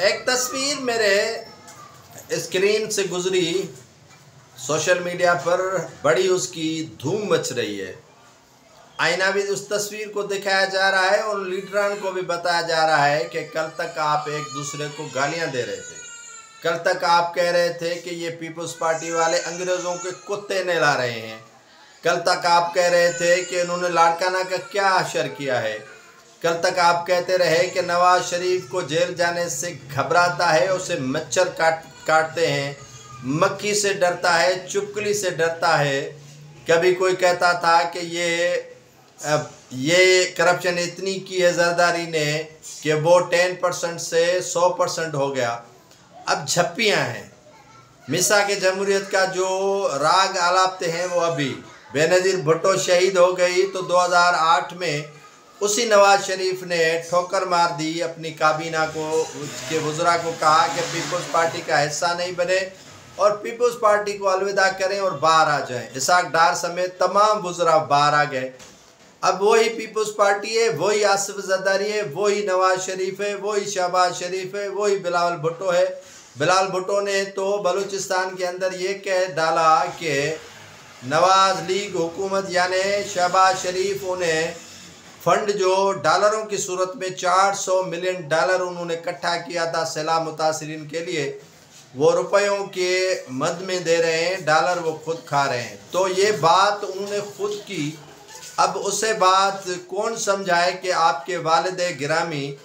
एक तस्वीर मेरे स्क्रीन से गुजरी, सोशल मीडिया पर बड़ी उसकी धूम मच रही है। आईना भी उस तस्वीर को दिखाया जा रहा है और लीडरान को भी बताया जा रहा है कि कल तक आप एक दूसरे को गालियां दे रहे थे, कल तक आप कह रहे थे कि ये पीपल्स पार्टी वाले अंग्रेज़ों के कुत्ते नहला रहे हैं, कल तक आप कह रहे थे कि इन्होंने लाड़काना का क्या असर किया है, कल तक आप कहते रहे कि नवाज शरीफ को जेल जाने से घबराता है, उसे मच्छर काटते हैं, मक्खी से डरता है, चुपकली से डरता है। कभी कोई कहता था कि ये करप्शन इतनी की है जरदारी ने कि वो 10% से 100% हो गया। अब झप्पियाँ हैं। मिसा के जमहूरियत का जो राग आलापते हैं वो अभी बेनज़ीर भुट्टो शहीद हो गई तो 2008 में उसी नवाज शरीफ ने ठोकर मार दी, अपनी काबीना को, उसके वज़रा को कहा कि पीपल्स पार्टी का हिस्सा नहीं बने और पीपल्स पार्टी को अलविदा करें और बाहर आ जाएं। इसाक डार समेत तमाम वज़रा बाहर आ गए। अब वही पीपल्स पार्टी है, वही आसिफ जरदारी है, वही नवाज शरीफ है, वही शहबाज शरीफ है, वही बिलावल भुट्टो है। बिलावल भुट्टो ने तो बलूचिस्तान के अंदर ये कह डाला कि नवाज लीग हुकूमत यानी शहबाज शरीफ उन्हें फंड जो डॉलरों की सूरत में $400 मिलियन उन्होंने इकट्ठा किया था सैलाब मुतासरीन के लिए, वो रुपयों के मद में दे रहे हैं, डॉलर वो खुद खा रहे हैं। तो ये बात उन्होंने खुद की। अब उसे बात कौन समझाए कि आपके वालिद गिरामी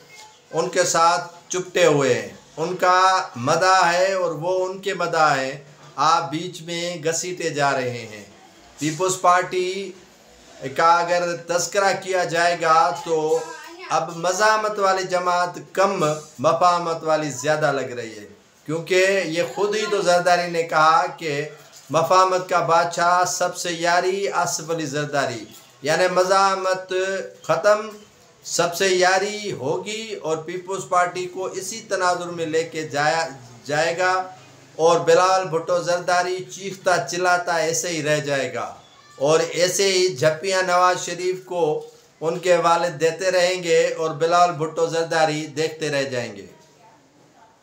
उनके साथ चुपटे हुए हैं, उनका मदा है और वो उनके मदा है, आप बीच में घसीटे जा रहे हैं। पीपल्स पार्टी का अगर तस्करा किया जाएगा तो अब मज़ामत वाली जमात कम, मफामत वाली ज़्यादा लग रही है, क्योंकि ये खुद ही तो जरदारी ने कहा कि मफामत का बादशाह सबसे यारी आसिफ अली जरदारी, यानी मज़ामत ख़त्म, सबसे यारी होगी और पीपल्स पार्टी को इसी तनाजुर में लेके जाएगा और बिलावल भुट्टो जरदारी चीखता चिल्लाता ऐसे ही रह जाएगा और ऐसे ही झप्पियाँ नवाज शरीफ को उनके वालिद देते रहेंगे और बिलावल भुट्टो जरदारी देखते रह जाएंगे।